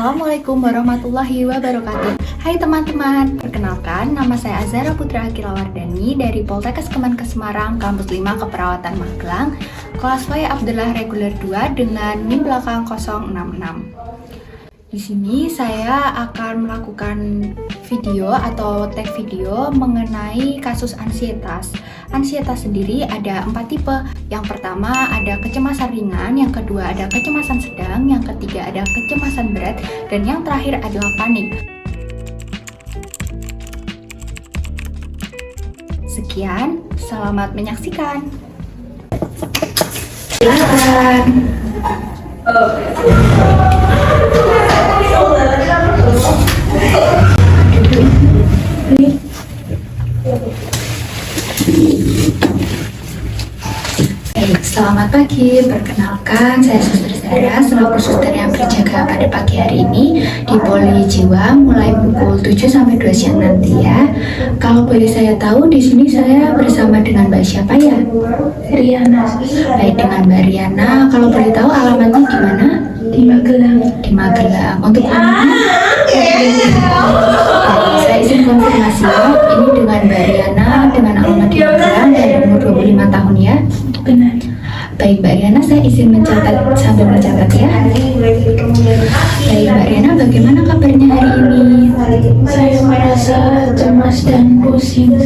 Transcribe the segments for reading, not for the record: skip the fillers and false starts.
Assalamualaikum warahmatullahi wabarakatuh. Hai teman-teman, perkenalkan nama saya Azhara Putra Akilawardani dari Poltekkes Kemenkes Semarang, Kampus 5 Keperawatan Magelang, kelas Y Abdullah Reguler 2 dengan NIM belakang 066. Di sini saya akan melakukan video atau tag video mengenai kasus ansietas. Ansietas sendiri ada 4 tipe. Yang pertama ada kecemasan ringan, yang kedua ada kecemasan sedang, yang ketiga ada kecemasan berat, dan yang terakhir adalah panik. Sekian, selamat menyaksikan. Silakan. Selamat pagi, perkenalkan saya Suster Zara selaku suster yang berjaga pada pagi hari ini di Poli Jiwa mulai pukul 7 sampai 2 siang nanti ya. Kalau boleh saya tahu di sini saya bersama dengan Mbak siapa ya? Riana. Baik, dengan Mbak Riana. Kalau boleh tahu alamatnya di mana? Di Magelang. Di Magelang. Untuk alamatnya? Saya izin konfirmasi ya. Ini dengan Mbak Riana dengan alamat di Magelang dan umur 25 tahun ya. Benar. Baik Mbak Riana, saya izin mencatat sambil mencatat ya. Baik Mbak Riana, bagaimana kabarnya hari ini? Saya merasa cemas dan pusing.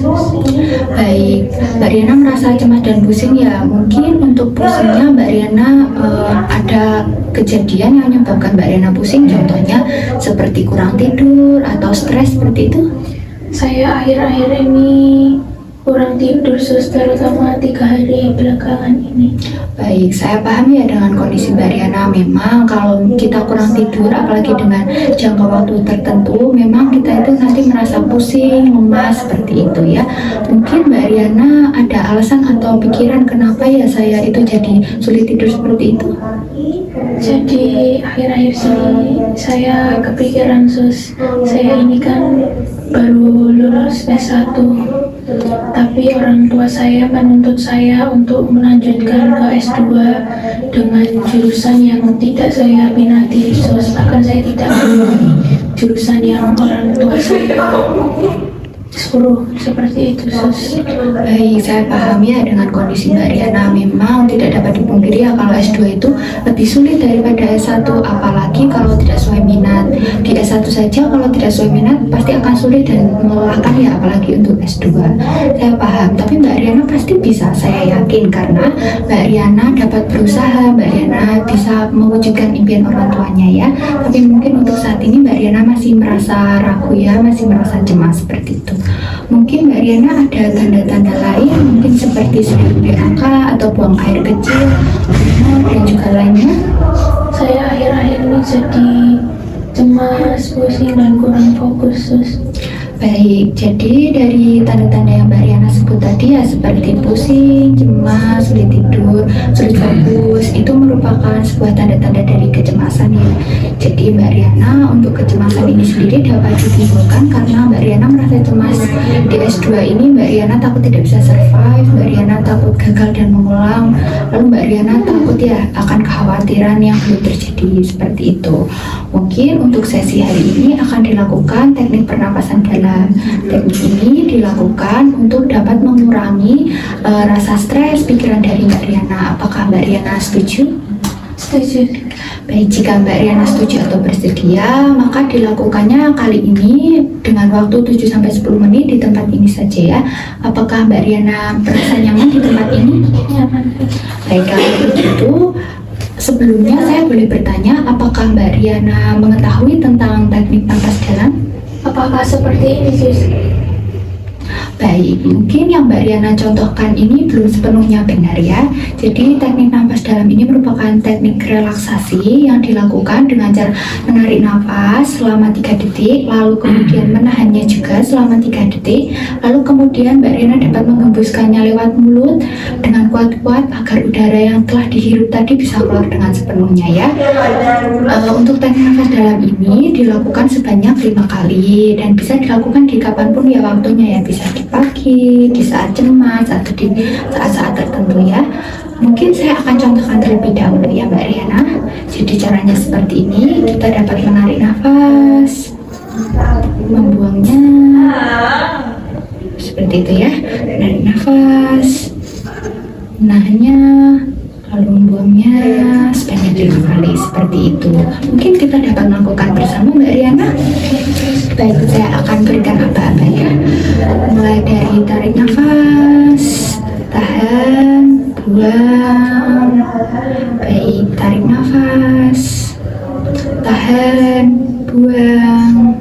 Baik, Mbak Riana merasa cemas dan pusing ya. Mungkin untuk pusingnya Mbak Riana ada kejadian yang menyebabkan Mbak Riana pusing, contohnya seperti kurang tidur atau stres seperti itu? Saya akhir-akhir ini kurang tidur, terutama 3 hari belakangan ini. Baik, saya paham ya dengan kondisi Mbak Riana. Memang kalau kita kurang tidur, apalagi dengan jangka waktu tertentu, memang kita itu nanti merasa pusing, lemas, seperti itu ya. Mungkin Mbak Riana ada alasan atau pikiran kenapa ya saya itu jadi sulit tidur seperti itu? Jadi akhir-akhir sini saya kepikiran saya ini kan baru lulus S1, tapi orang tua saya menuntut saya untuk melanjutkan ke S2 dengan jurusan yang tidak saya minati. Bahkan saya tidak memilih jurusan yang orang tua saya suruh seperti itu. Baik, saya paham ya dengan kondisi Mbak Riana. Memang tidak dapat dipungkiri ya kalau S2 itu lebih sulit daripada S1, apalagi kalau tidak sesuai minat. Di S1 saja kalau tidak sesuai minat pasti akan sulit dan melelahkan ya, apalagi untuk S2. Saya paham, tapi Mbak Riana pasti bisa, saya yakin, karena Mbak Riana dapat berusaha, Mbak Riana bisa mewujudkan impian orang tuanya ya. Tapi mungkin untuk saat ini Mbak Riana masih merasa ragu ya, masih merasa cemas seperti itu. Mungkin Mbak Riana ada tanda-tanda lain, mungkin seperti sedang PAK atau buang air kecil, dan juga lainnya. Saya akhir-akhir ini jadi cemas, pusing, dan kurang fokus. Baik, jadi dari tanda-tanda yang Mbak Riana sebut tadi ya, seperti pusing, cemas, sulit tidur, sulit fokus, itu merupakan sebuah tanda-tanda dari kecemasan ya. Jadi Mbak Riana, untuk kecemasan ini sendiri dapat ditimbulkan karena Mbak Riana merasa cemas di S2 ini. Mbak Riana takut tidak bisa survive, Mbak Riana takut gagal dan mengulang, lalu Mbak Riana takut ya akan kekhawatiran yang belum terjadi seperti itu. Mungkin untuk sesi hari ini akan dilakukan teknik pernapasan dalam. Teknik ini dilakukan untuk dapat mengurangi rasa stres pikiran dari Mbak Riana. Apakah Mbak Riana setuju? Setuju. Baik, jika Mbak Riana setuju atau bersedia, maka dilakukannya kali ini dengan waktu 7-10 menit di tempat ini saja ya. Apakah Mbak Riana merasa nyaman di tempat ini? Nyaman. Baik, kalau begitu sebelumnya saya boleh bertanya, apakah Mbak Riana mengetahui tentang teknik napas dalam? Apakah seperti ini, Sus? Baik, mungkin yang Mbak Riana contohkan ini belum sepenuhnya benar ya. Jadi teknik nafas dalam ini merupakan teknik relaksasi yang dilakukan dengan cara menarik nafas selama 3 detik, lalu kemudian menahannya juga selama 3 detik, lalu kemudian Mbak Riana dapat menghembuskannya lewat mulut dengan kuat-kuat agar udara yang telah dihirup tadi bisa keluar dengan sepenuhnya ya. Untuk teknik nafas dalam ini dilakukan sebanyak 5 kali dan bisa dilakukan di kapanpun ya waktunya ya, bisa di pagi, di saat cemas, atau di saat-saat tertentu ya. Mungkin saya akan contohkan terlebih dahulu ya Mbak Riana. Jadi caranya seperti ini, kita dapat menarik nafas, membuangnya seperti itu ya. Menarik nafas, menahannya, lalu membuangnya sebanyak 5 kali seperti itu. Mungkin kita dapat melakukan bersama Mbak Riana. Baik, saya akan berikan aba-aba ya. Mulai dari tarik nafas, tahan, buang. Baik, tarik nafas, tahan, buang.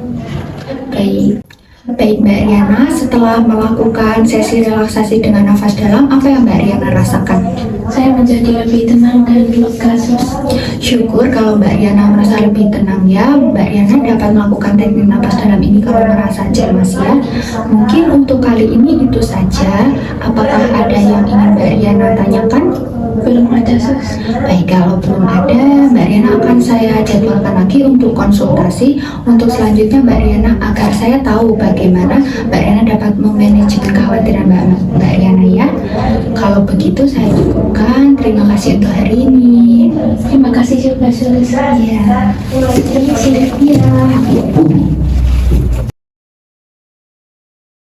Baik Mbak Riana, setelah melakukan sesi relaksasi dengan nafas dalam, apa yang Mbak Riana rasakan? Saya menjadi lebih tenang dan lega, Sus. Syukur kalau Mbak Riana merasa lebih tenang ya. Mbak Riana dapat melakukan teknik napas dalam ini kalau merasa cemas ya. Mungkin untuk kali ini itu saja. Apakah ada yang ingin Mbak Riana tanyakan? Belum ada, Sus. Baik, kalau belum ada, Mbak Riana akan saya jadwalkan lagi untuk konsultasi untuk selanjutnya Mbak Riana, agar saya tahu bagaimana Mbak Riana dapat memanage kekhawatiran Mbak Riana ya. Kalau begitu saya cukupkan. Terima kasih untuk hari ini. Terima kasih juga, Sus. Ya. Terima kasih. Ya.